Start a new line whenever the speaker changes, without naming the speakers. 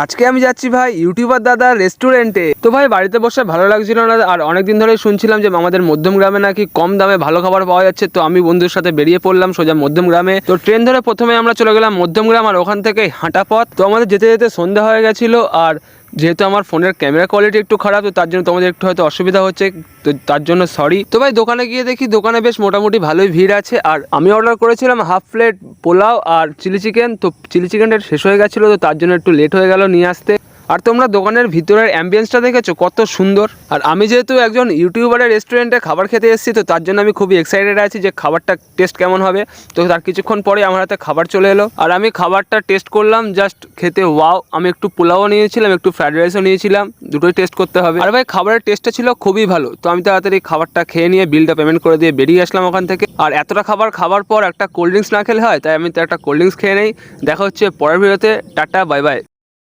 আজকে আমি যাচ্ছি ভাই ইউটিউবার দাদা রেস্টুরেন্টে। তো ভাই বাড়িতে বসে ভালো লাগছিল না, আর অনেকদিন ধরে শুনছিলাম যে আমাদের মধ্যম গ্রামে নাকি কম দামে ভালো খাবার পাওয়া যাচ্ছে। তো আমি বন্ধুর সাথে বেরিয়ে পড়লাম সোজা মধ্যম গ্রামে। তো ট্রেন ধরে প্রথমে আমরা চলে গেলাম মধ্যম গ্রাম, আর ওখান থেকে হাঁটা পথ। তো আমাদের যেতে যেতে সন্ধ্যা হয়ে গেছিলো, আর যেহেতু আমার ফোনের ক্যামেরা কোয়ালিটি একটু খারাপ, তো তার জন্য তোমাদের একটু হয়তো অসুবিধা হচ্ছে, তো তার জন্য সরি। তো ভাই দোকানে গিয়ে দেখি দোকানে বেশ মোটামুটি ভালোই ভিড় আছে, আর আমি অর্ডার করেছিলাম হাফ প্লেট পোলাও আর চিলি চিকেন। তো চিলি চিকেনটা শেষ হয়ে গেছিলো, তো তার জন্য একটু লেট হয়ে গেল নিয়ে আসতে। আর তোমরা দোকানের ভিতরের অ্যাম্বিয়েন্সটা দেখেছো কত সুন্দর। আর আমি যেহেতু একজন ইউটিউবারের রেস্টুরেন্টে খাবার খেতে এসেছি, তো তার জন্য আমি খুবই এক্সাইটেড আছি যে খাবারটা টেস্ট কেমন হবে। তো তার কিছুক্ষণ পরে আমার হাতে খাবার চলে এলো, আর আমি খাবারটা টেস্ট করলাম, জাস্ট খেতে ওয়াও। আমি একটু পোলাও নিয়েছিলাম, একটু ফ্রাইড রাইসও নিয়েছিলাম, দুটোই টেস্ট করতে হবে। আর ভাই খাবারের টেস্টটা ছিল খুবই ভালো। তো আমি তাড়াতাড়ি খাবারটা খেয়ে নিয়ে বিলটা পেমেন্ট করে দিয়ে বেরিয়ে আসলাম ওখান থেকে। আর এতটা খাবার খাবার পর একটা কোল্ড ড্রিঙ্কস না খেলে হয়, তাই আমি তো একটা কোল্ড ড্রিঙ্কস খেয়ে নেই। দেখা হচ্ছে পরের ভিডিওতে। Tata, bye bye.